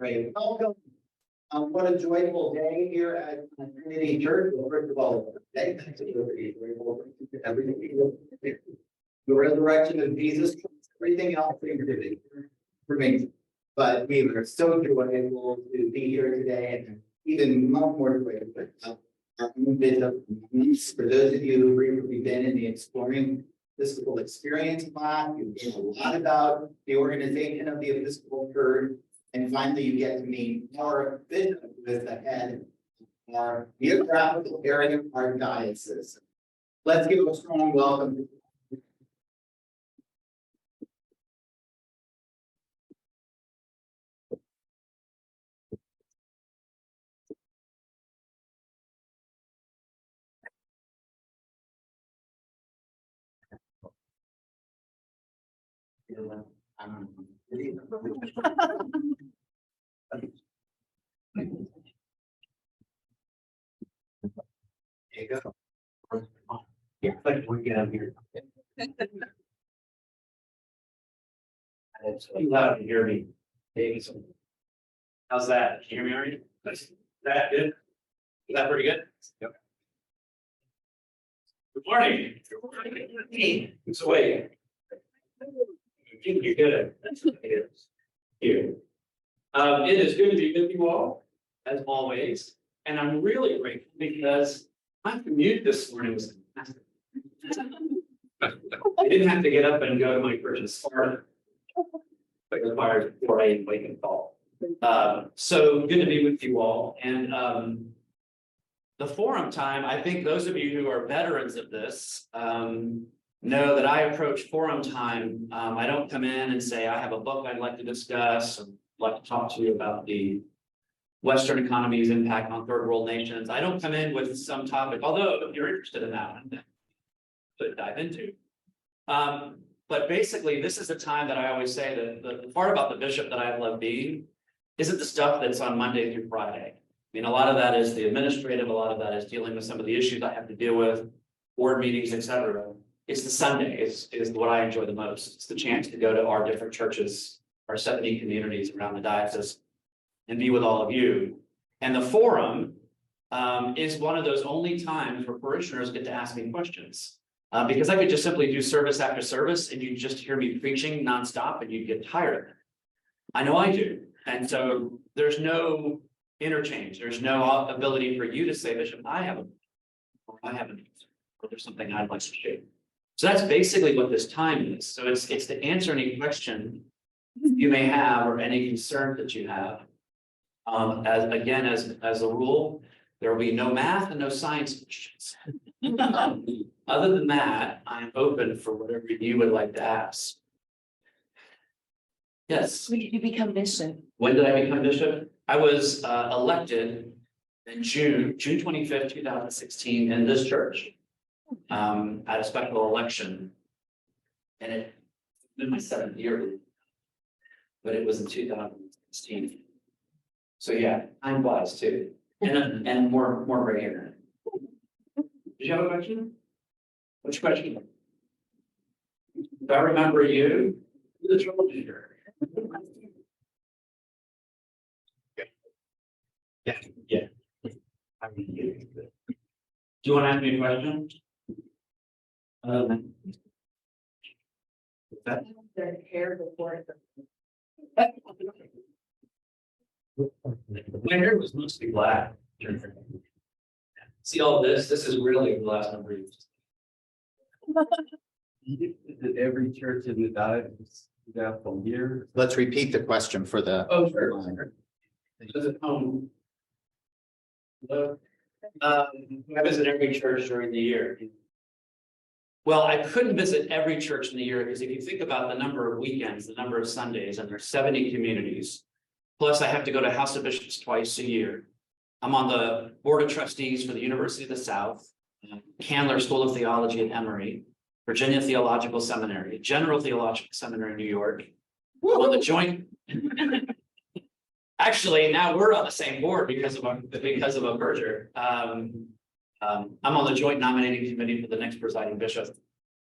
Great. Welcome. What a joyful day here at Trinity Church. Well, first of all, thank you for everything. The resurrection of Jesus, everything else remains. But we are so joyful to be here today, and even much more joyful. Our own bishop, for those of you who recently been in the Exploring Episcopal Experience class, you've learned a lot about the organization of the Episcopal Church. And finally, you get to meet our bishop with the head of our geographical area of our diocese. Let's give a strong welcome. There you go. Yeah, but we get up here. It's too loud to hear me. How's that? Can you hear me already? Is that good? Is that pretty good? Yep. Good morning. Good morning. It's away. You're good. Here. It is good to be with you all, as always. And I'm really grateful because my commute this morning was fantastic. I didn't have to get up and go to my church's start, but it required 4 a.m. wake and call. So good to be with you all. And the forum time, I think those of you who are veterans of this know that I approach forum time. I don't come in and say, I have a book I'd like to discuss, and like to talk to you about the Western economy's impact on third world nations. I don't come in with some topic, although if you're interested in that one, to dive into. But basically, this is the time that I always say that the part about the bishop that I love being isn't the stuff that's on Monday through Friday. I mean, a lot of that is the administrative, a lot of that is dealing with some of the issues I have to deal with, board meetings, etc. It's the Sunday is what I enjoy the most. It's the chance to go to our different churches, our 70 communities around the diocese, and be with all of you. And the forum is one of those only times where parishioners get to ask me questions. Because I could just simply do service after service and you just hear me preaching nonstop and you'd get tired of it. I know I do. And so there's no interchange. There's no ability for you to say, Bishop, I have an answer, or there's something I'd like to share. So that's basically what this time is. So it's to answer any question you may have or any concern that you have. As a rule, there will be no math and no science questions. Other than that, I'm open for whatever you would like to ask. Yes. When did you become bishop? When did I become bishop? I was elected in June 25th, 2016 in this church at a special election. And it's been my 7th year, but it was in 2016. So yeah, time flies too, and more gray hair. Did you have a question? Which question? Do I remember you? Who the troublemaker? Yeah. Do you want to ask me a question? Their hair before. My hair was mostly black. See all this? This is really the last number of years. Did every church in the diocese do that for years? Let's repeat the question for the. Oh, sure. Does it I visit every church during the year. Well, I couldn't visit every church in the year because if you think about the number of weekends, the number of Sundays, and there's 70 communities. Plus, I have to go to House of Bishops twice a year. I'm on the Board of Trustees for the University of the South, Candler School of Theology at Emory, Virginia Theological Seminary, General Theological Seminary in New York. I'm on the joint. Actually, now we're on the same board because of a merger. I'm on the joint nominating committee for the next presiding bishop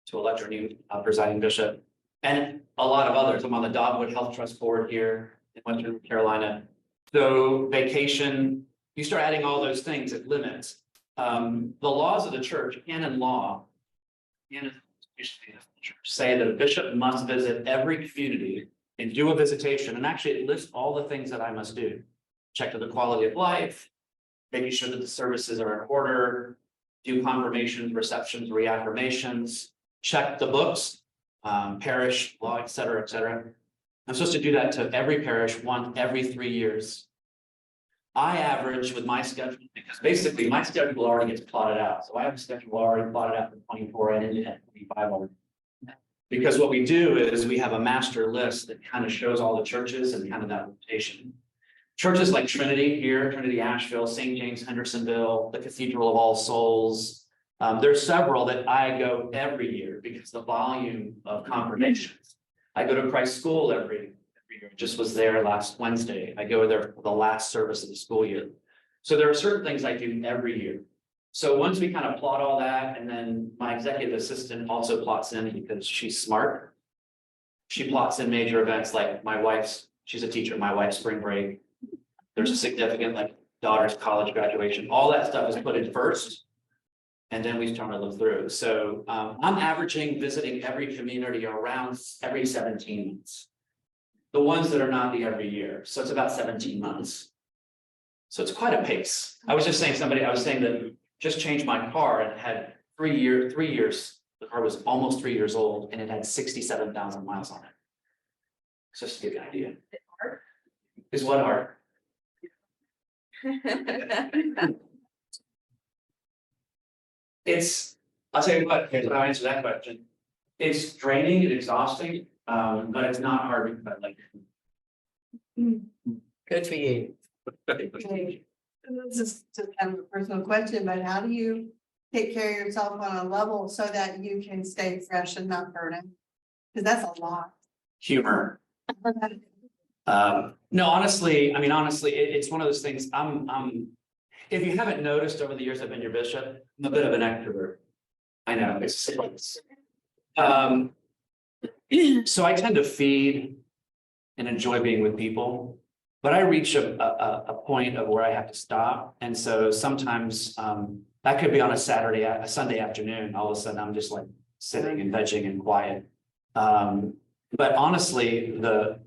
to elect our new presiding bishop, and a lot of others. I'm on the Dogwood Health Trust board here. in Western Carolina. So vacation, you start adding all those things, it limits. The laws of the church, canon law, say that a bishop must visit every community and do a visitation, and actually it lists all the things that I must do. Check to the quality of life, making sure that the services are in order, do confirmations, receptions, reaffirmations, check the books, parish law, et cetera, et cetera. I'm supposed to do that to every parish once every 3 years. I average with my schedule, because basically my schedule already gets plotted out. So I have a schedule already plotted out for 24 and into 25 already. Because what we do is we have a master list that kind of shows all the churches and kind of that rotation. Churches like Trinity here, Trinity Asheville, St. James Hendersonville, the Cathedral of All Souls. There's several that I go every year because the volume of confirmations. I go to Christ School every year. Just was there last Wednesday. I go there for the last service of the school year. So there are certain things I do every year. So once we kind of plot all that, and then my executive assistant also plots in because she's smart. She plots in major events like she's a teacher, my wife's spring break. There's a significant like daughter's college graduation. All that stuff is put in first. And then we start to look through. So I'm averaging visiting every community around every 17 months. The ones that are not the every year. So it's about 17 months. So it's quite a pace. I was saying that just changed my car and had 3 years. The car was almost 3 years old and it had 67,000 miles on it. Just to give you an idea. Is what hard? I'll tell you what, here's how I answer that question. It's draining and exhausting, but it's not hard because I like it. Good for you. Okay. This is just kind of a personal question, but how do you take care of yourself on a level so that you can stay fresh and not burning? Because that's a lot. Humor. No, honestly, it's one of those things. If you haven't noticed over the years I've been your bishop, I'm a bit of an extrovert. I know it's so I tend to feed and enjoy being with people, but I reach a point of where I have to stop. And so sometimes that could be on a Sunday afternoon. All of a sudden I'm just like sitting and vegging and quiet. But honestly, the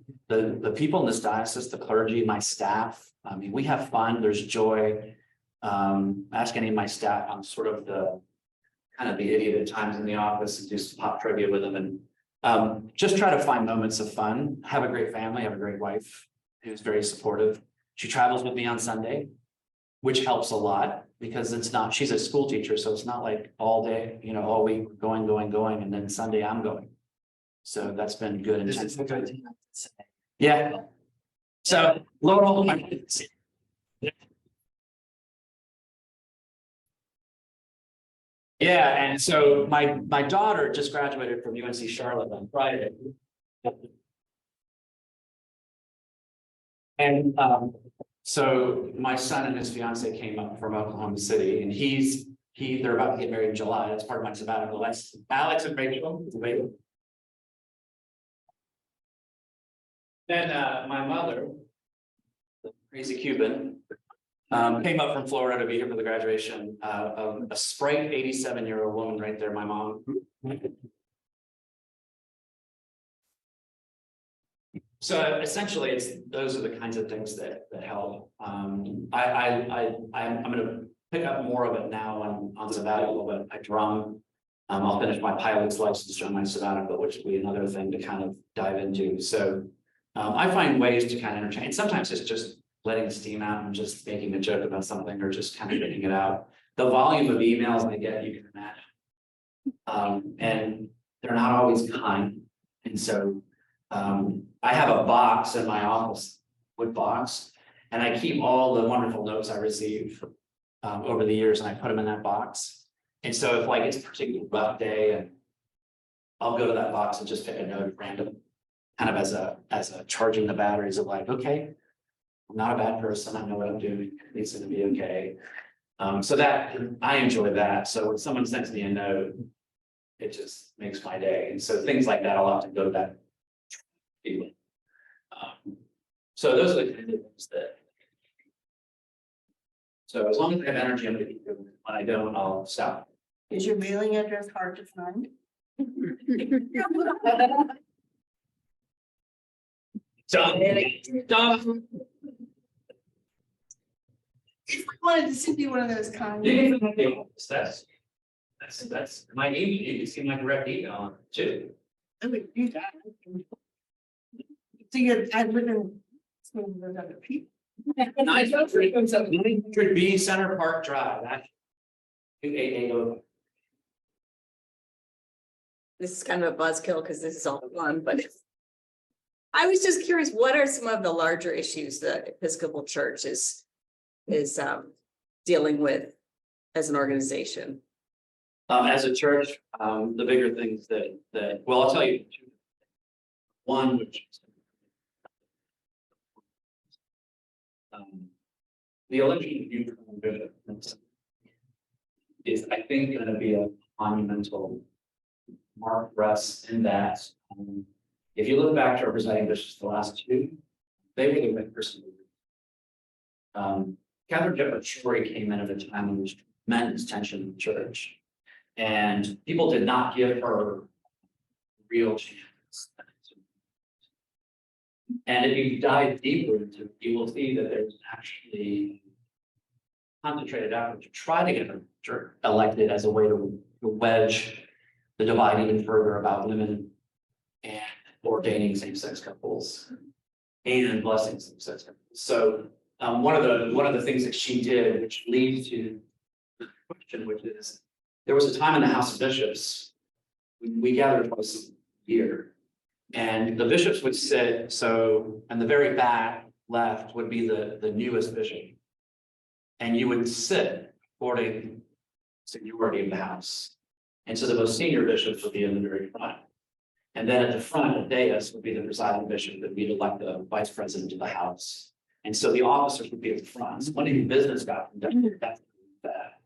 people in this diocese, the clergy, my staff, I mean, we have fun, there's joy. Ask any of my staff, I'm sort of the idiot at times in the office and do some pop trivia with them, and just try to find moments of fun. Have a great family, have a great wife who's very supportive. She travels with me on Sunday, which helps a lot because she's a school teacher, so it's not like all day, all week we're going, and then Sunday I'm going. So that's been good. This is good. Yeah. So Laurel. Yeah, and so my daughter just graduated from UNC Charlotte on Friday. And so my son and his fiance came up from Oklahoma City, and they're about to get married in July. That's part of my sabbatical. That's Alex and Rachel. Then my mother, the crazy Cuban, came up from Florida to be here for the graduation. A sprite 87-year-old woman right there, my mom. So essentially, those are the kinds of things that help. I'm going to pick up more of it now on sabbatical, but I drum. I'll finish my pilot's license during my sabbatical, which will be another thing to kind of dive into. So I find ways to kind of entertain. Sometimes it's just letting steam out and just making a joke about something or just kind of getting it out. The volume of emails I get, you can imagine. And they're not always kind. And so I have a box in my office, wood box, and I keep all the wonderful notes I receive over the years, and I put them in that box. And so if it's a particularly rough day, and I'll go to that box and just pick a note at random, kind of as a charging the batteries of okay, I'm not a bad person. I know what I'm doing. It's going to be okay. So that I enjoy that. So when someone sends me a note, it just makes my day. And so things like that, I'll often go to that feeling. So those are the kind of things that. So as long as I have energy, I'm gonna keep doing it. When I don't, I'll stop. Is your mailing address hard to find? Done. If we wanted to send you one of those kind. You can think of that's my email, you can see my direct email on it too. I would do that. So you're, I live in some of those other people. 900B Center Park Drive, that's 2880. This is kind of a buzzkill because this is all fun, but I was just curious, what are some of the larger issues that Episcopal Church is dealing with as an organization? As a church, the bigger things well, I'll tell you. Two. One, which is the election of new bishop is, I think, going to be a monumental mark for us in that. If you look back to our presiding bishops, the last two, they were the right person. Catherine Jefferts Shorey came in at a time when there was tremendous tension in the church. And people did not give her real chance. And if you dive deeper into it, you will see that there's actually concentrated effort to try to get her elected as a way to wedge the divide even further about women and ordaining same-sex couples and blessing same-sex couples. So one of the things that she did, which leads to the question, which is, there was a time in the House of Bishops, we gathered twice a year, and the bishops would sit, so, and the very back left would be the newest bishop. And you would sit according to seniority of the house. And so the most senior bishops would be in the very front. And then at the front, the dais would be the presiding bishop that we'd elect the vice president of the house. And so the officers would be at the front. So when any business got conducted, that's that.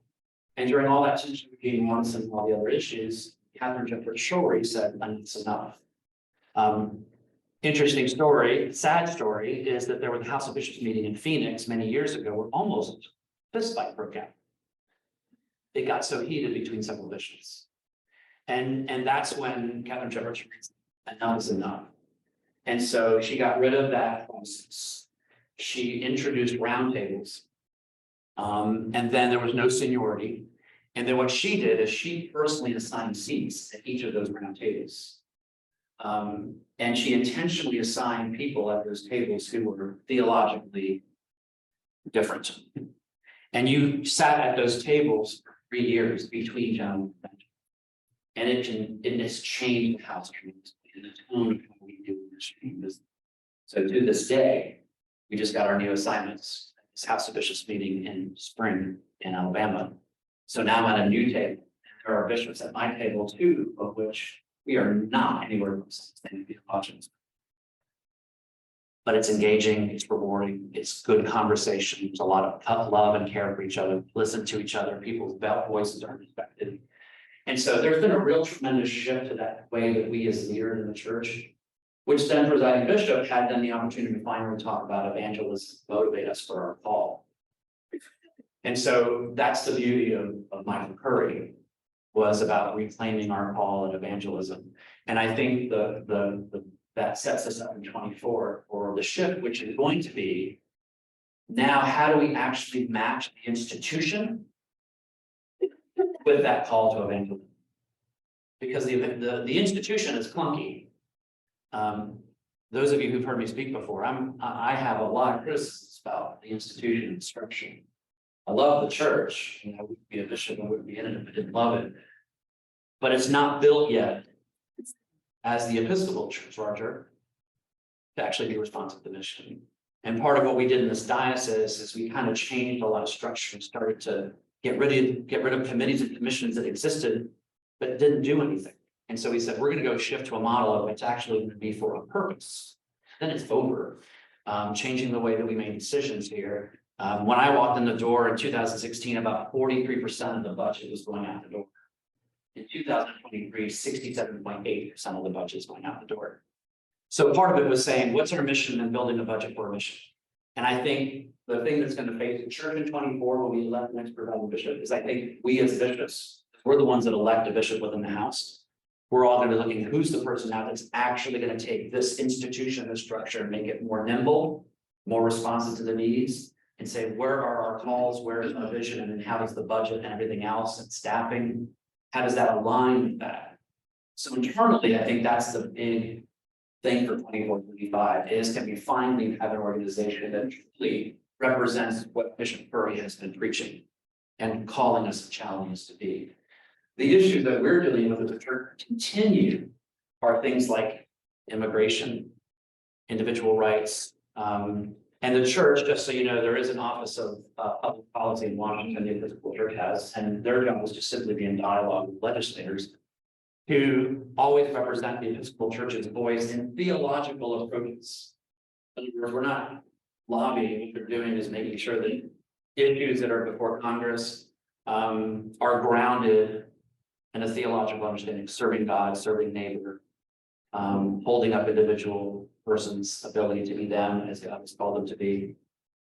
And during all that tension between Morrison and all the other issues, Catherine Jefferts Shorey said, "Enough's enough." Interesting story, sad story, is that there was a House of Bishops meeting in Phoenix many years ago where almost fist fight broke out. It got so heated between several bishops. And that's when Catherine Jefferts Shorey said, "Enough is enough." And so she got rid of that process. She introduced roundtables. And then there was no seniority. And then what she did is she personally assigned seats at each of those round tables. And she intentionally assigned people at those tables who were theologically different. And you sat at those tables for 3 years between John and it has changed the house tremendously and the tone of how we do business. So to this day, we just got our new assignments. This House of Bishops meeting in spring in Alabama. So now I'm at a new table. There are bishops at my table too, of which we are not anywhere close to the same theologians. But it's engaging, it's rewarding, it's good conversation. There's a lot of love and care for each other, listen to each other, people's voices are respected. And so there's been a real tremendous shift to that way that we as leaders in the church, which then presiding bishop had then the opportunity to finally talk about evangelism, motivate us for our call. And so that's the beauty of Michael Curry, was about reclaiming our call at evangelism. And I think that sets us up in 24 for the shift, which is going to be, now how do we actually match the institution with that call to evangelism? Because the institution is clunky. Those of you who've heard me speak before, I have a lot of criticisms about the institution and structure. I love the church, I wouldn't be a bishop, I wouldn't be in it if I didn't love it. But it's not built yet as the Episcopal Church, Roger, to actually be responsive to the mission. And part of what we did in this diocese is we kind of changed a lot of structure and started to get rid of committees and commissions that existed, but didn't do anything. And so we said, we're going to go shift to a model of it's actually going to be for a purpose. Then it's over. Changing the way that we make decisions here. When I walked in the door in 2016, about 43% of the budget was going out the door. In 2023, 67.8% of the budget is going out the door. So part of it was saying, what's our mission and building a budget for a mission? And I think the thing that's gonna face the church in 24 when we elect the next presiding bishop is I think we as bishops, we're the ones that elect a bishop within the house. We're all gonna be looking at who's the person now that's actually gonna take this institution, this structure, and make it more nimble, more responsive to the needs, and say, where are our calls, where is our vision, and then how does the budget and everything else and staffing, how does that align with that? So internally, I think that's the big thing for 24, 25 is can we finally have an organization that truly represents what Bishop Curry has been preaching and calling us to challenge us to be. The issues that we're dealing with as a church continue are things like immigration, individual rights, and the church, just so you know, there is an office of public policy in Washington, the Episcopal Church has, and their job is just simply be in dialogue with legislators who always represent the Episcopal Church's voice in theological approaches. In other words, we're not lobbying, what we're doing is making sure that issues that are before Congress are grounded in a theological understanding, serving God, serving neighbor, holding up individual person's ability to be them as God has called them to be.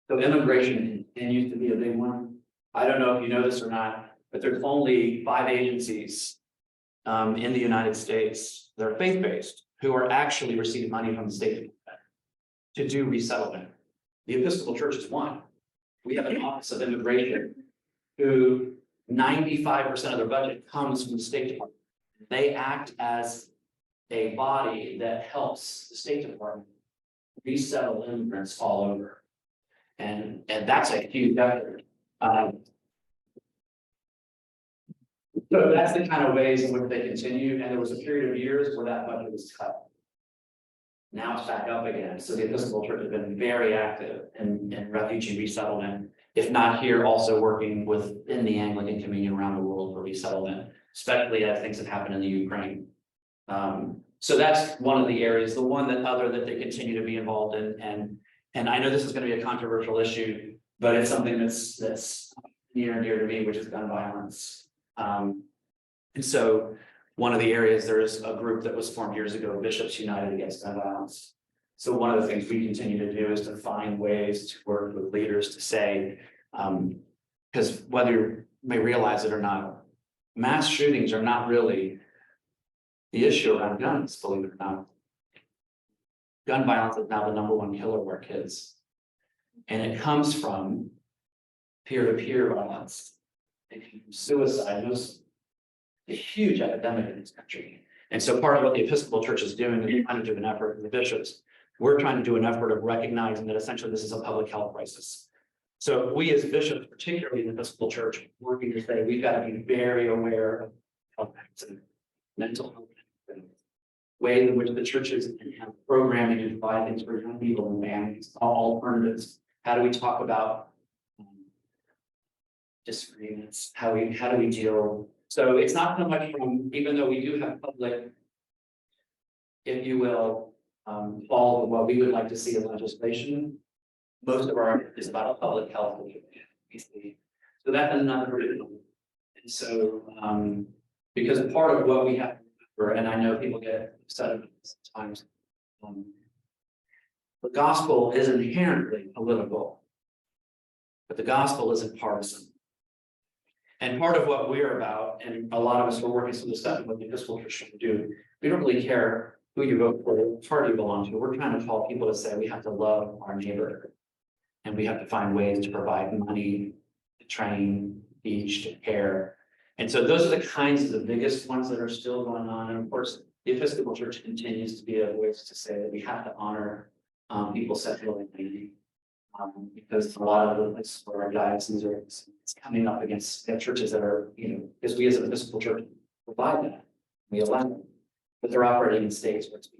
So immigration continues to be a big one. I don't know if you know this or not, but there's only 5 agencies in the United States that are faith-based who are actually receiving money from the State Department to do resettlement. The Episcopal Church is one. We have an Office of Immigration who 95% of their budget comes from the State Department. They act as a body that helps the State Department resettle immigrants all over. And that's a huge effort. So that's the kind of ways in which they continue, and there was a period of years where that budget was cut. Now it's back up again, so the Episcopal Church has been very active in refugee resettlement, if not here, also working within the Anglican communion around the world for resettlement, especially as things have happened in the Ukraine. So that's one of the areas, the one that they continue to be involved in, and I know this is going to be a controversial issue, but it's something that's near and dear to me, which is gun violence. And so one of the areas, there is a group that was formed years ago, Bishops United Against Gun Violence. So one of the things we continue to do is to find ways to work with leaders to say, because whether you may realize it or not, mass shootings are not really the issue around guns, believe it or not. Gun violence is now the #1 killer of our kids. And it comes from peer-to-peer violence, suicide, a huge epidemic in this country. And so part of what the Episcopal Church is doing is trying to do an effort with the bishops. We're trying to do an effort of recognizing that essentially this is a public health crisis. So we as bishops, particularly in the Episcopal Church, working to say we've got to be very aware of health and mental health and ways in which the churches have programming to provide things for young people and families, all alternatives. How do we talk about disagreements? How do we deal? So it's not so much from, even though we do have public, if you will, all of what we would like to see as legislation, most of our is about public health. So that's another reason. And so, because part of what we have to remember, and I know people get upset about this sometimes, the gospel is inherently political, but the gospel isn't partisan. And part of what we're about, and a lot of us are working some of the stuff what the Episcopal Church should do, we don't really care who you vote for, what party you belong to. We're trying to call people to say we have to love our neighbor. And we have to find ways to provide money, to train, teach, to care. And so those are the kinds of the biggest ones that are still going on. And of course, the Episcopal Church continues to be a voice to say that we have to honor people's sexual identity. Because a lot of the places where our dioceses are, it's coming up against churches that are, because we as an Episcopal Church provide that, we allow them, but they're operating in states where it's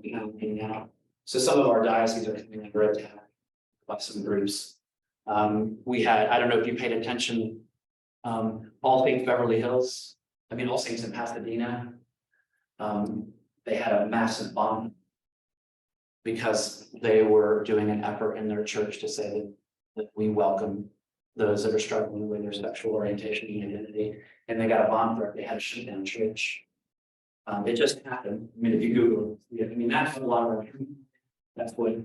becoming now. So some of our dioceses are coming under attack by some groups. We had, I don't know if you paid attention, All Saints Beverly Hills, All Saints in Pasadena, they had a massive bomb because they were doing an effort in their church to say that we welcome those that are struggling with their sexual orientation and identity, and they got a bomb threat. They had to shut down church. It just happened. I mean, if you Google it, I mean, that's a lot of, that's what,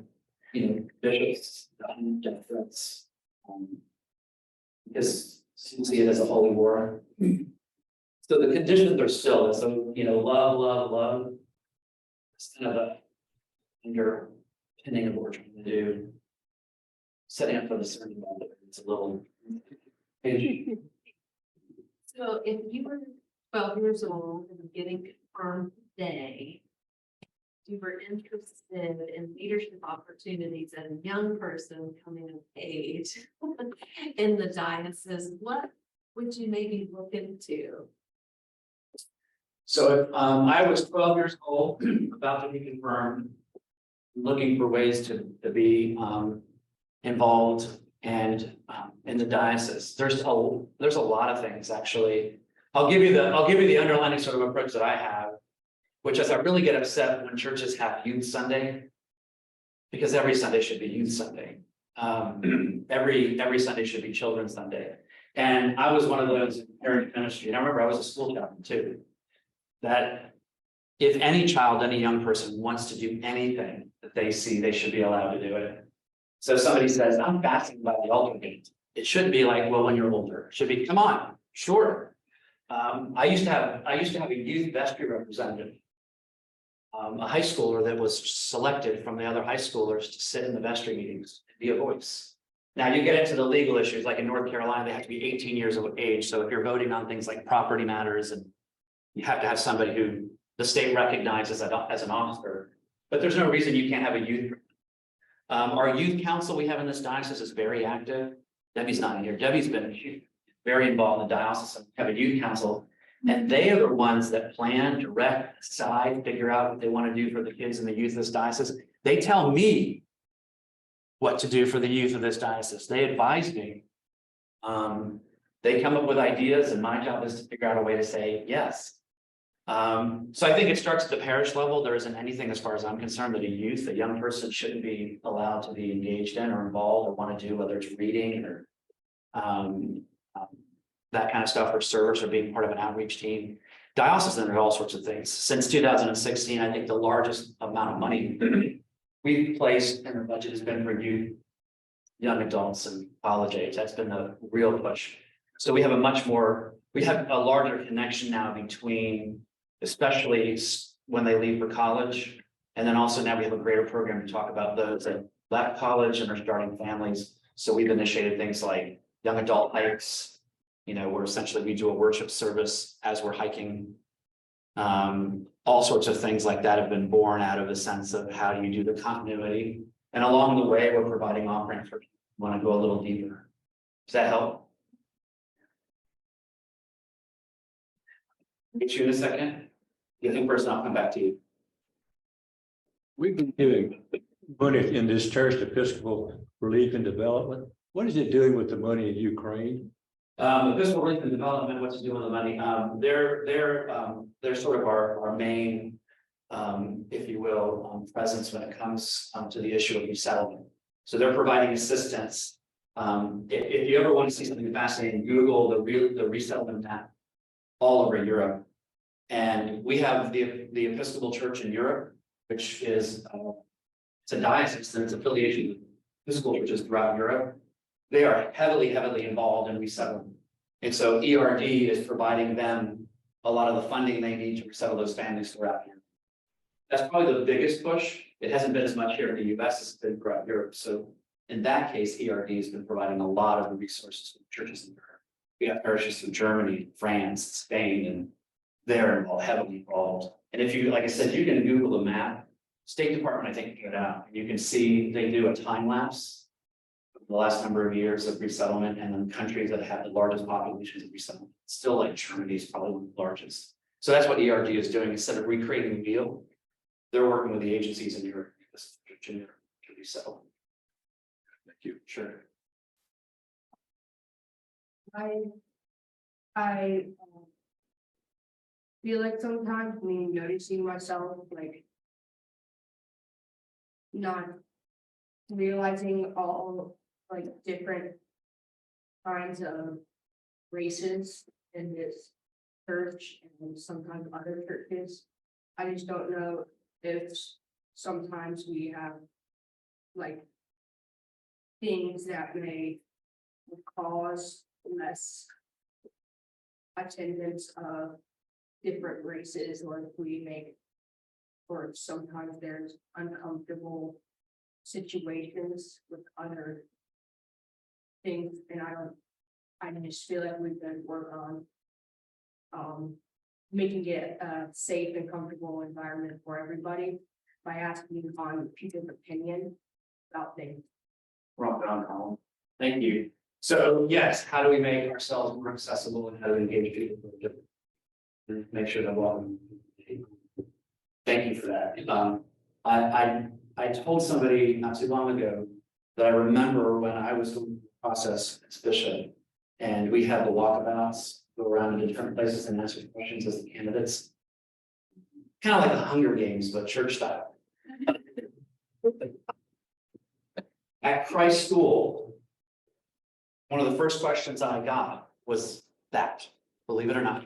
bishops, death threats. Because you see it as a holy war. So the conditions are still, so, love, love, love. It's kind of a underpinning of what we're trying to do. Setting up for the sermon, it's a little. So if you were 12 years old and getting confirmed today, you were interested in leadership opportunities as a young person coming of age in the diocese, what would you maybe look into? So I was 12 years old, about to be confirmed, looking for ways to be involved and in the diocese. There's a lot of things actually. I'll give you the underlying sort of approach that I have, which is I really get upset when churches have Youth Sunday, because every Sunday should be Youth Sunday. Every Sunday should be Children's Sunday. And I was one of those in parent ministry, and I remember I was a school chaplain too. That if any child, any young person wants to do anything that they see, they should be allowed to do it. So if somebody says, I'm fasting by the altar gate, it shouldn't be like, well, when you're older, it should be, come on, sure. I used to have a youth vestry representative, a high schooler that was selected from the other high schoolers to sit in the vestry meetings and be a voice. Now you get into the legal issues, like in North Carolina, they have to be 18 years of age. So if you're voting on things like property matters, and you have to have somebody who the state recognizes as an officer, but there's no reason you can't have a youth. Our youth council we have in this diocese is very active. Debbie's not in here. Debbie's been very involved in the diocese. We have a youth council, and they are the ones that plan, direct, decide, figure out what they want to do for the kids and the youth of this diocese. They tell me what to do for the youth of this diocese. They advise me. They come up with ideas, and my job is to figure out a way to say yes. So I think it starts at the parish level. There isn't anything, as far as I'm concerned, that a young person shouldn't be allowed to be engaged in or involved or want to do, whether it's reading or that kind of stuff, or service, or being part of an outreach team. Diocesan are all sorts of things. Since 2016, I think the largest amount of money we've placed in the budget has been for youth, young adults, and college age. That's been the real push. So we have a larger connection now between, especially when they leave for college. And then also now we have a greater program to talk about those that left college and are starting families. So we've initiated things like young adult hikes, where essentially we do a worship service as we're hiking. All sorts of things like that have been born out of a sense of how do you do the continuity. And along the way, we're providing offerings for people who want to go a little deeper. Does that help? Get you in a second. You think person, I'll come back to you. We've been giving money in this church to Episcopal Relief and Development. What is it doing with the money in Ukraine? Episcopal Relief and Development, what's to do with the money? They're sort of our main, if you will, presence when it comes to the issue of resettlement. So they're providing assistance. If you ever want to see something fascinating, Google the resettlement map all over Europe. And we have the Episcopal Church in Europe, which is it's a diocese and its affiliation with Episcopal churches throughout Europe. They are heavily involved in resettlement. And so ERD is providing them a lot of the funding they need to resettle those families throughout Europe. That's probably the biggest push. It hasn't been as much here in the US as it's been throughout Europe. So in that case, ERD has been providing a lot of the resources to churches in Europe. We have parishes in Germany, France, Spain, and they're heavily involved. And if you, like I said, you can Google the map. State Department, I think, put it out. You can see they do a time lapse of the last number of years of resettlement, and then countries that have the largest populations of resettlement. Still, like Germany is probably one of the largest. So that's what ERD is doing. Instead of recreating the wheel, they're working with the agencies in Europe to resettle. Thank you. Sure. I feel like sometimes me noticing myself, like not realizing all like different kinds of races in this church and sometimes other churches. I just don't know if sometimes we have like things that may cause less attendance of different races, or if we make, or sometimes there's uncomfortable situations with other things, and I just feel like we could work on making it a safe and comfortable environment for everybody by asking on people's opinion about things. Rock on, Colin. Thank you. So yes, how do we make ourselves more accessible and how do we engage people who are different? And make sure that welcome. Thank you for that. I told somebody not too long ago that I remember when I was doing the process as bishop, and we had the walkabouts go around to different places and answer questions as the candidates. Kind of like the Hunger Games, but church style. At Christ School, one of the first questions I got was that, believe it or not.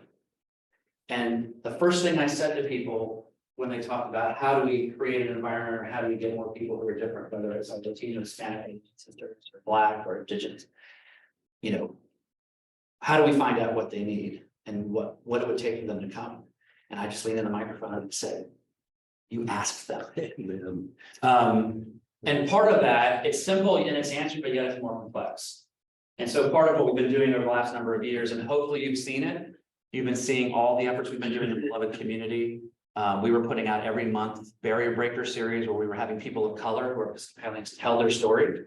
And the first thing I said to people when they talk about how do we create an environment or how do we get more people who are different, whether it's like Latino, Hispanic, sisters, or Black or Indigenous, you know, how do we find out what they need and what it would take for them to come? And I just leaned in the microphone and said, you ask them. And part of that, it's simple in its answer, but yet it's more complex. And so part of what we've been doing over the last number of years, and hopefully you've seen it, you've been seeing all the efforts we've been doing in the beloved community. We were putting out every month Barrier Breaker series where we were having people of color who are Episcopalians tell their story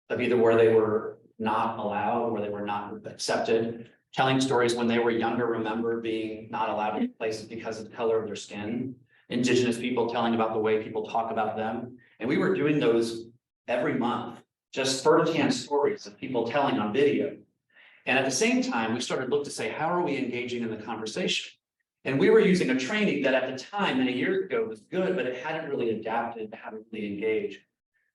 of either where they were not allowed, where they were not accepted, telling stories when they were younger, remember being not allowed in places because of the color of their skin, Indigenous people telling about the way people talk about them. And we were doing those every month, just firsthand stories of people telling on video. And at the same time, we started to look to say, how are we engaging in the conversation? And we were using a training that at the time, many years ago, was good, but it hadn't really adapted to how to really engage.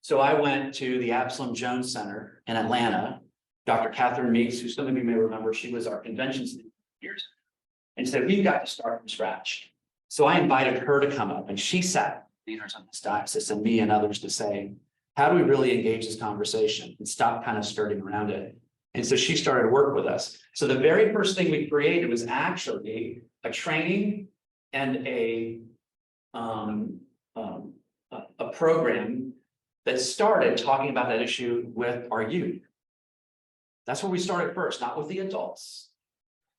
So I went to the Absalom Jones Center in Atlanta. Dr. Catherine Meeks, who some of you may remember, she was our convention speaker years ago, and said, we've got to start from scratch. So I invited her to come up, and she sat leaders on this diocese and me and others to say, how do we really engage this conversation and stop kind of skirting around it? And so she started to work with us. So the very first thing we created was actually a training and a program that started talking about that issue with our youth. That's where we started first, not with the adults.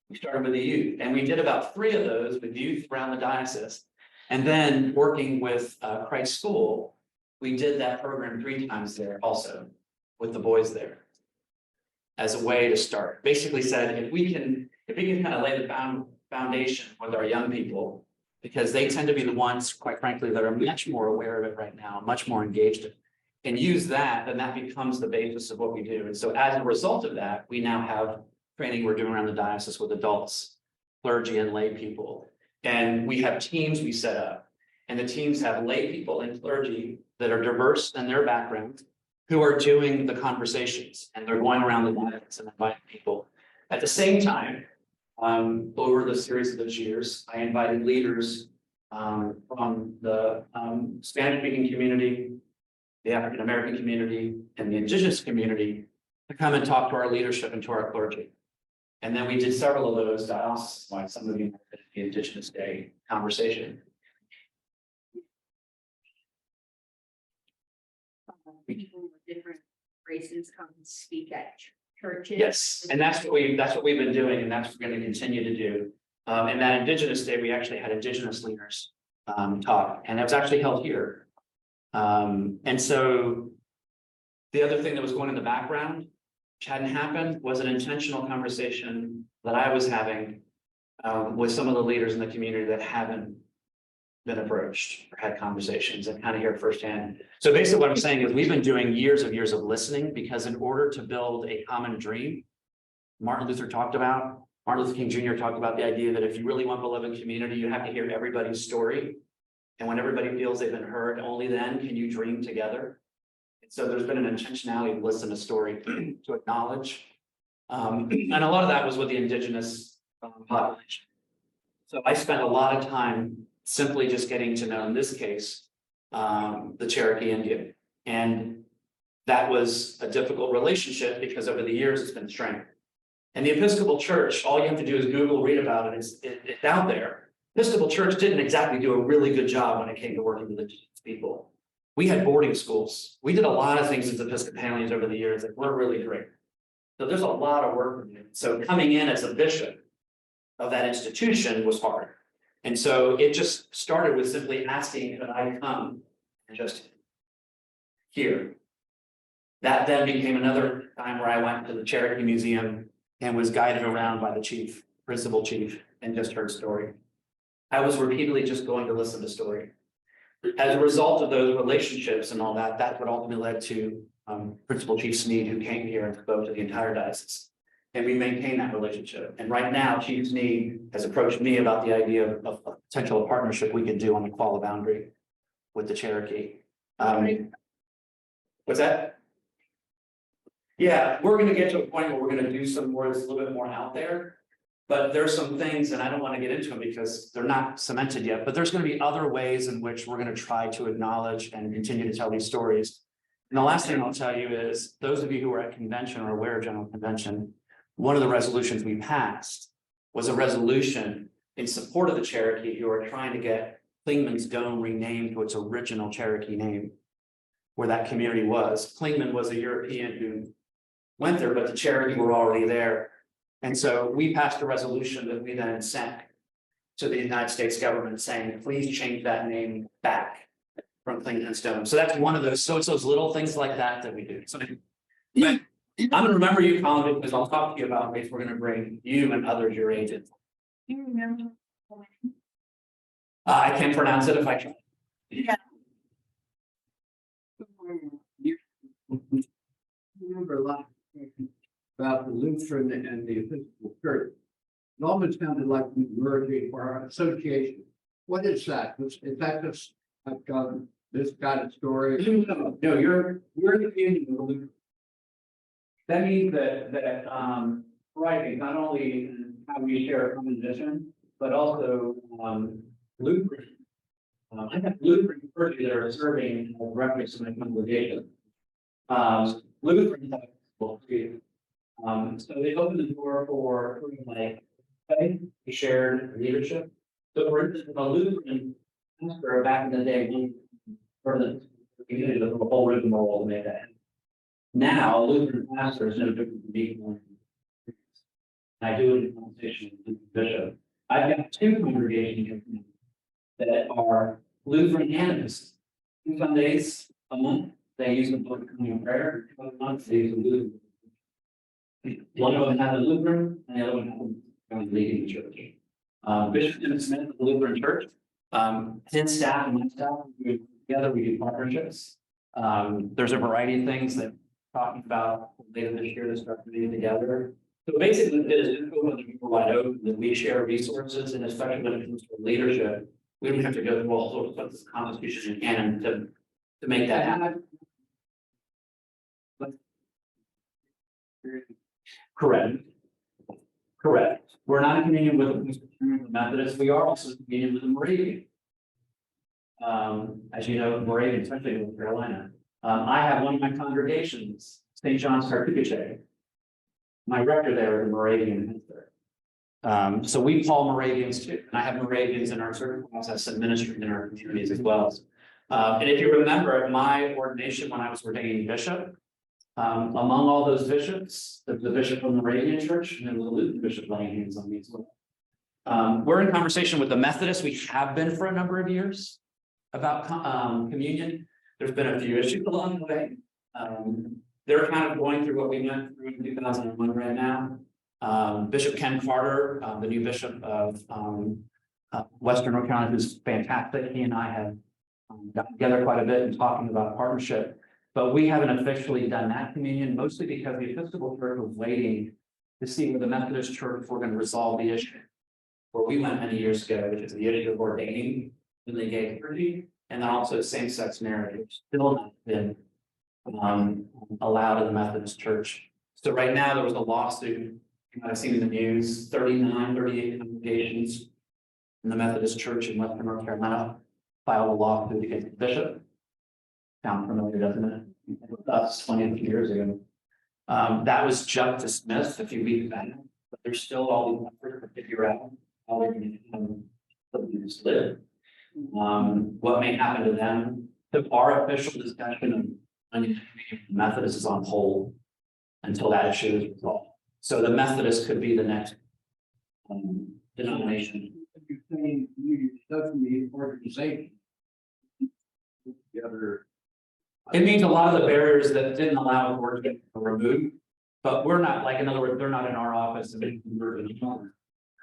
We started with the youth, and we did about 3 of those with youth around the diocese. And then working with Christ School, we did that program 3 times there also with the boys there as a way to start. Basically said, if we can kind of lay the foundation with our young people, because they tend to be the ones, quite frankly, that are much more aware of it right now, much more engaged in it, and use that, then that becomes the basis of what we do. And so as a result of that, we now have training we're doing around the diocese with adults, clergy, and lay people. And we have teams we set up, and the teams have lay people and clergy that are diverse in their background who are doing the conversations, and they're going around the diocese and inviting people. At the same time, over the series of those years, I invited leaders from the Spanish-speaking community, the African-American community, and the Indigenous community to come and talk to our leadership and to our clergy. And then we did several of those dioceses, like some of you know, the Indigenous Day conversation. People with different races come and speak at churches. Yes, and that's what we've been doing, and that's what we're going to continue to do. And that Indigenous Day, we actually had Indigenous leaders talk, and it was actually held here. And so the other thing that was going in the background, which hadn't happened, was an intentional conversation that I was having with some of the leaders in the community that haven't been approached or had conversations, and kind of hear it firsthand. So basically what I'm saying is we've been doing years of listening, because in order to build a common dream, Martin Luther King Jr. talked about the idea that if you really want beloved community, you have to hear everybody's story. And when everybody feels they've been heard, only then can you dream together. And so there's been an intentionality to listen to story, to acknowledge. And a lot of that was with the Indigenous population. So I spent a lot of time simply just getting to know, in this case, the Cherokee Indian. And that was a difficult relationship because over the years it's been strained. And the Episcopal Church, all you have to do is Google, read about it, it's out there. Episcopal Church didn't exactly do a really good job when it came to working with indigenous people. We had boarding schools. We did a lot of things as Episcopalians over the years that were really great. So there's a lot of work to do. So coming in as a bishop of that institution was hard. And so it just started with simply asking, could I come and just hear? That then became another time where I went to the Cherokee Museum and was guided around by the chief, principal chief, and just heard story. I was repeatedly just going to listen to story. As a result of those relationships and all that, that's what ultimately led to Principal Chief Sneed, who came here and spoke to the entire diocese. And we maintain that relationship. And right now, Chief Sneed has approached me about the idea of a potential partnership we could do on the Qualla boundary with the Cherokee. What's that? Yeah, we're gonna get to a point where we're gonna do some more, it's a little bit more out there. But there's some things, and I don't want to get into them because they're not cemented yet, but there's going to be other ways in which we're going to try to acknowledge and continue to tell these stories. And the last thing I'll tell you is, those of you who are at convention or aware of General Convention, one of the resolutions we passed was a resolution in support of the Cherokee who are trying to get Clingman's Dome renamed to its original Cherokee name, where that community was. Clingman was a European who went there, but the Cherokee were already there. And so we passed a resolution that we then sent to the United States government saying, please change that name back from Clingman's Dome. So that's one of those, so it's those little things like that that we do. So but I'm gonna remember you, Colin, because I'll talk to you about ways we're gonna bring you and others your age in. Do you remember? I can't pronounce it if I try. Remember a lot about the Lutheran and the Episcopal Church. It almost sounded like we merging or association. What is that? Is that just I've got this kind of story? No, we're the community of the Lutheran. That means that right, not only in how we share a common vision, but also Lutheran. I have Lutheran clergy that are serving as reference in my congregation. Lutheran have so they open the door for like faith, shared leadership. So for instance, a Lutheran pastor back in the day, for the community, the whole rigmarole made that. Now, a Lutheran pastor is no different from me. I do it in conversation with the bishop. I've got two congregations that are Lutheran animists. 2 Sundays a month, they use the book of communion prayer. 2 other months, they use the Lutheran. One of them has a Lutheran, and the other one has leading the church. Bishop Tim Smith of the Lutheran Church, his staff and my staff, we work together, we do partnerships. There's a variety of things that we're talking about later this year to start meeting together. So basically, it is just open to people wide open that we share resources, and especially when it comes to leadership, we don't have to go through all sorts of the Constitution and canon to make that happen. Correct. We're not in communion with the Presbyterian Methodists. We are also in communion with the Moravian. As you know, Moravian, especially in North Carolina. I have one of my congregations, St. John's Cartucce. My rector there is a Moravian minister. So we call Moravians too. And I have Moravians in our service process and ministry in our communities as well. And if you remember at my ordination when I was ordaining bishop, among all those bishops, the bishop from the Moravian Church, and then the Lutheran bishop laying hands on me as well. We're in conversation with the Methodists. We have been for a number of years about communion. There's been a few issues along the way. They're kind of going through what we went through in 2001 right now. Bishop Ken Carter, the new bishop of Western North Carolina, who's fantastic. He and I have got together quite a bit and talking about partnership. But we haven't officially done that communion, mostly because the Episcopal Church was waiting to see where the Methodist Church were going to resolve the issue. Where we went many years ago, which is the issue of ordaining when they gave clergy, and then also same-sex marriage, which still not been allowed in the Methodist Church. So right now there was a lawsuit, you might have seen in the news, 38 congregations in the Methodist Church in Western North Carolina filed a lawsuit against the bishop. Sound familiar, doesn't it? That's 20 years ago. That was just dismissed a few weeks back, but there's still all these efforts to figure out how they're going to live. What may happen to them. Our official discussion of Methodist is on hold until that issue is resolved. So the Methodist could be the next denomination. You're saying you doesn't mean organization. The other. It means a lot of the barriers that didn't allow the word to get removed, but we're not, like, in other words, they're not in our office and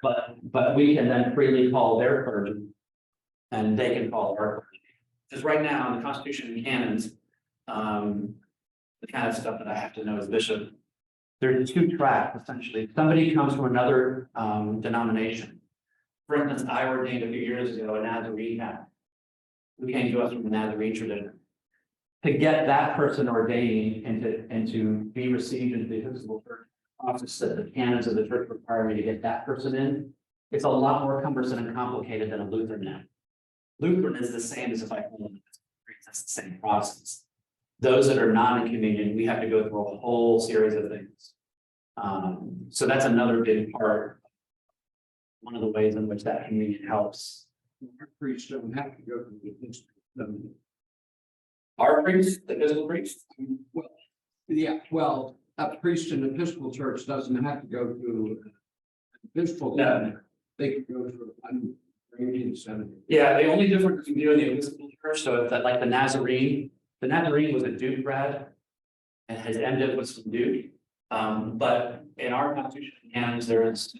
but we can then freely call their clergy and they can call our clergy. Because right now in the Constitution and canons, the kind of stuff that I have to know as bishop, there's two tracks essentially. If somebody comes from another denomination. For instance, I ordained a few years ago a Nazarene who came to us from the Nazarene tradition. To get that person ordained and to be received into the Episcopal Church office that the canons of the church require me to get that person in, it's a lot more cumbersome and complicated than a Lutheran now. Lutheran is the same as if I hold them. That's the same process. Those that are not in communion, we have to go through a whole series of things. So that's another big part. One of the ways in which that communion helps. Our priests don't have to go to the Episcopal. Our priest, the Episcopal priest. Well, yeah, well, a priest in the Episcopal Church doesn't have to go to an Episcopal. No. They can go to an Arabian seminary. Yeah, the only difference between you and the Episcopal Church, so if that, like the Nazarene was a Duke grad and his MDiv was from Duke. But in our Constitution and canons, there is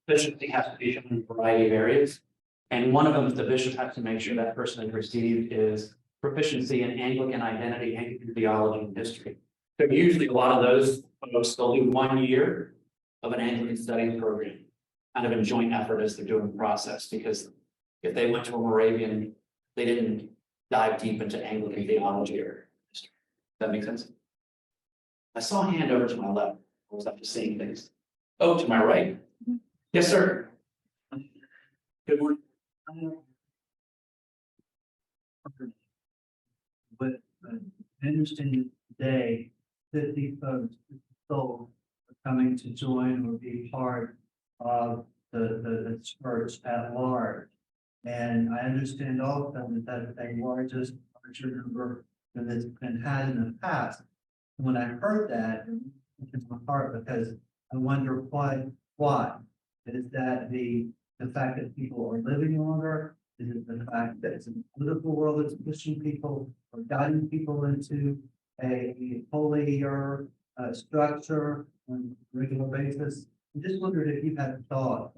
proficiency has to be shown in a variety of areas. And one of them is the bishop has to make sure that person is received is proficiency in Anglican identity, Anglican theology, and history. So usually a lot of those folks, they'll do 1 year of an Anglican studies program, kind of in joint effort as they're doing the process, because if they went to a Moravian, they didn't dive deep into Anglican theology or history. Does that make sense? I saw a hand over to my left. I was up to seeing things. Oh, to my right. Yes, sir. Good morning. But I understand today, 50 folks, souls are coming to join or be part of the church at large. And I understand also that that's a larger number than it's been had in the past. And when I heard that, it hit my heart because I wonder why? Is that the fact that people are living longer? Is it the fact that it's a political world that's pushing people or guiding people into a holier structure on a regular basis? I just wondered if you had thought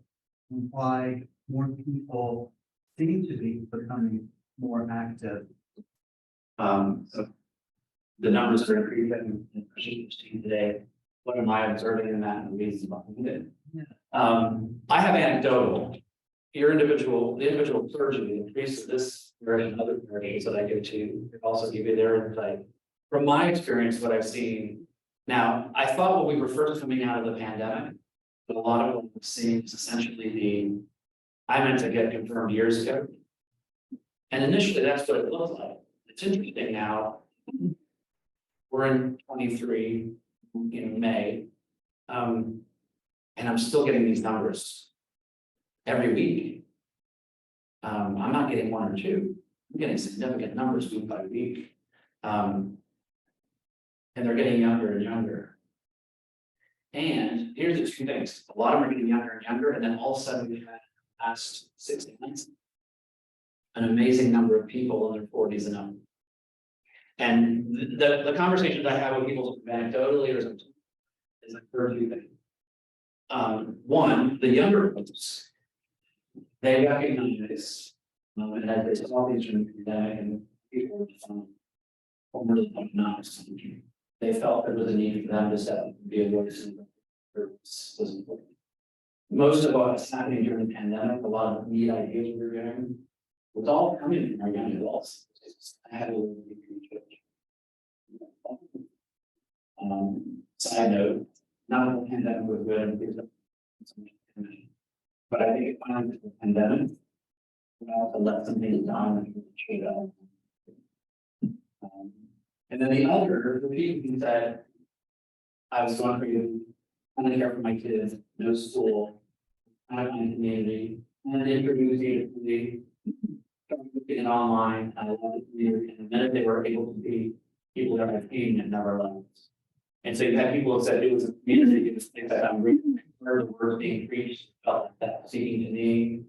on why more people seem to be becoming more active. So the numbers are increasing today. What am I observing in that and the reasons behind it? Yeah. I have anecdotal. The individual clergy, the priests of this parish and other parishes that I go to, could also give you their insight. From my experience, what I've seen, now, I thought when we were first coming out of the pandemic, but a lot of what we've seen is essentially I meant to get confirmed years ago. And initially, that's what it looked like. It's interesting now. We're in 23, May. And I'm still getting these numbers every week. I'm not getting one or two. I'm getting significant numbers week by week. And they're getting younger and younger. And here's the two things. A lot of them are getting younger and younger, and then all of a sudden we've had the last 6 months an amazing number of people in their 40s and up. And the conversations I have with people anecdotally or something is like two things. One, the younger folks, they recognize, and as they saw these during the pandemic and people really not, they felt there was a need for them to step up and be a voice and was important. Most of what's happening during the pandemic, a lot of neat ideas we were getting, was all coming from our young adults. I had a little side note, not that the pandemic was good, but I think it finally the pandemic I also let some things down. And then the other, the people who said, I was going through, kind of care for my kids, no school, kind of my community, and introduced me to the getting online, I love the community, and the minute they were able to be people that have seen and never left. And so you had people who said it was a community, it was things that I'm really heard the word being preached, felt that speaking to me.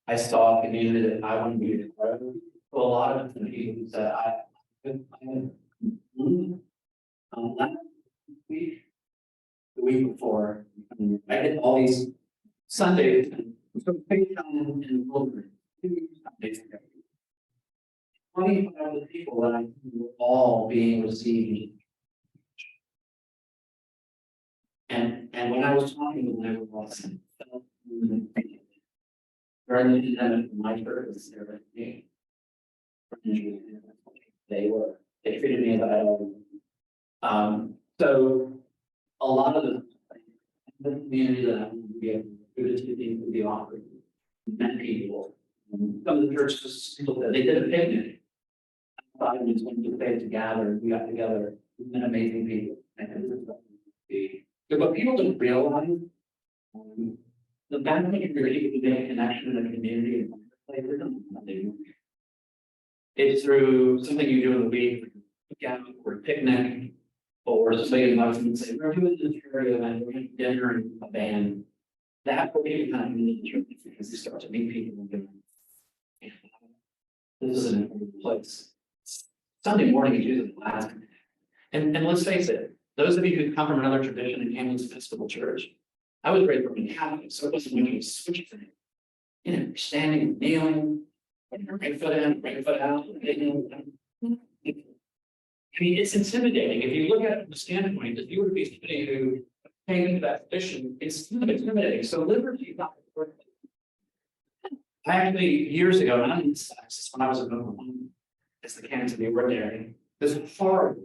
I saw a community that I wanted to be a part of. So a lot of the people who said last week, the week before, I did all these Sundays and so FaceTime and Wilbur. 25 of the people that I were all being received. And when I was talking to them, they were all saying, during the pandemic, my church was there with me. They treated me as I always. So a lot of the community that I want to be able to be offering, met people. Some of the churches, they did a picnic. 5 minutes when we stayed together, we got together, and amazing people. But what people don't realize, the benefit of really making a connection in the community and places, it's through something you do in the week, or a picnic, or somebody invites you and say, we're doing this charity event, we're having dinner and a band. That will be kind of in the church because you start to meet people and this is an important place. Sunday morning is usually the last. And let's face it, those of you who come from another tradition and came to this Episcopal church, I was raised from a Catholic, so it wasn't when you switch things. You know, standing, kneeling, right foot in, right foot out. I mean, it's intimidating. If you look at it from the standpoint, if you were to be somebody who came into that tradition, it's intimidating. So liberty is not important. I actually, years ago, and I didn't this when I was a member as the canons of the ordinary, this horrible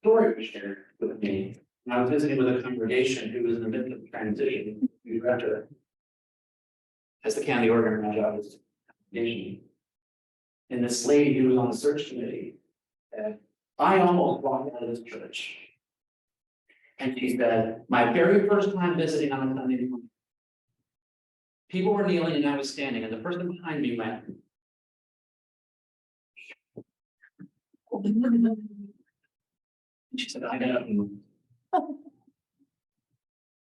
story was shared with me. And I was visiting with a congregation who was in the midst of transition to director as the county ordinary, my job was congregation. And this lady who was on the search committee said, I almost walked out of this church. And she said, my very first time visiting on a Sunday morning, people were kneeling and I was standing, and the person behind me went. And she said, I know.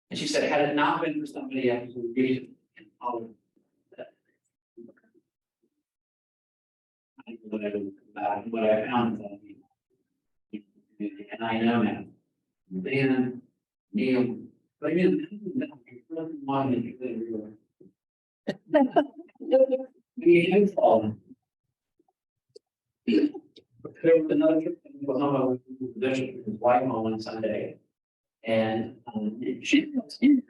And she said, had it not been for somebody else who read it and all that, I don't know what I found that, and I know now. Dan, Neil, but I mean, there was another trip in Oklahoma with the bishop, his wife on one Sunday, and she was in,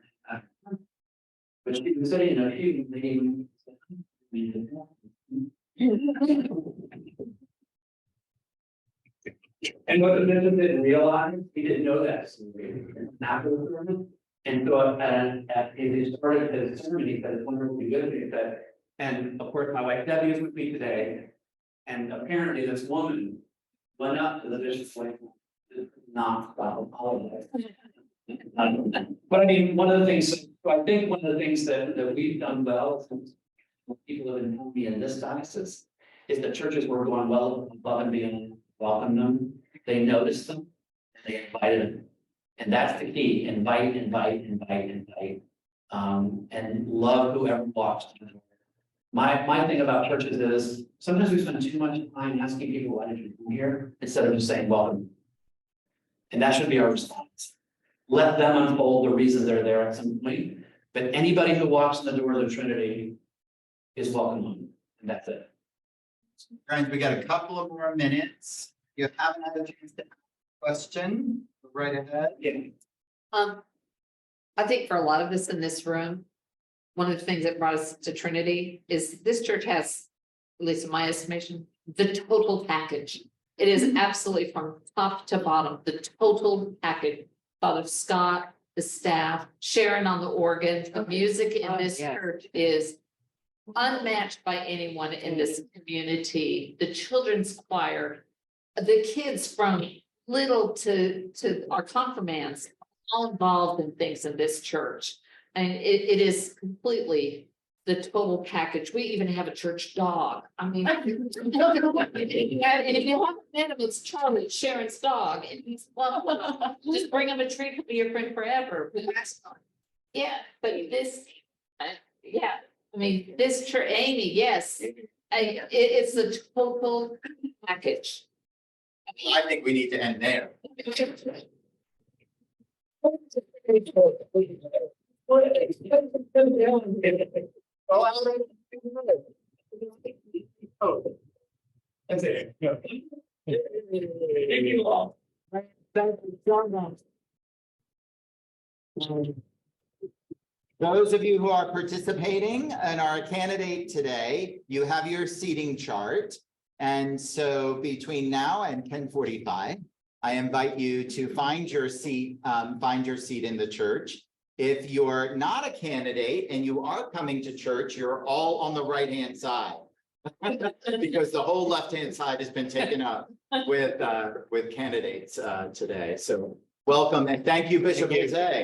but she was sitting in a pew, and what the bishop didn't realize, he didn't know that after the sermon. And so at his started his sermon, he said, it's wonderful to be with me. He said, and of course, my wife Debbie is with me today. And apparently this woman went up to the bishop's wife, not about apologize. But I mean, one of the things, so I think one of the things that we've done well, since people have been telling me in this diocese, is that churches were going well above and beyond, welcome them. They noticed them, and they invited them. And that's the key, invite, and love whoever walks through the door. My thing about churches is, sometimes we spend too much time asking people, why did you come here, instead of just saying, welcome. And that should be our response. Let them unfold the reasons they're there at some point, but anybody who walks in the door of the Trinity is welcome home, and that's it. Friends, we got a couple of more minutes. You haven't had a chance to ask a question, go right ahead. Yeah. I think for a lot of us in this room, one of the things that brought us to Trinity is this church has, at least in my estimation, the total package. It is absolutely from top to bottom, the total package. Father Scott, the staff, Sharon on the organ, the music in this church is unmatched by anyone in this community. The children's choir, the kids from little to our confirmands, all involved in things in this church. And it is completely the total package. We even have a church dog. I mean, and if you haven't met him, it's Charlie, Sharon's dog, and he's well, just bring him a treat, he'll be your friend forever. Yeah, but this, yeah, I mean, this church, Amy, yes, it's a total package. I think we need to end there. That's it. Those of you who are participating and are a candidate today, you have your seating chart. And so between now and 10:45, I invite you to find your seat in the church. If you're not a candidate and you are coming to church, you're all on the right-hand side. Because the whole left-hand side has been taken up with candidates today. So welcome and thank you, Bishop Jose.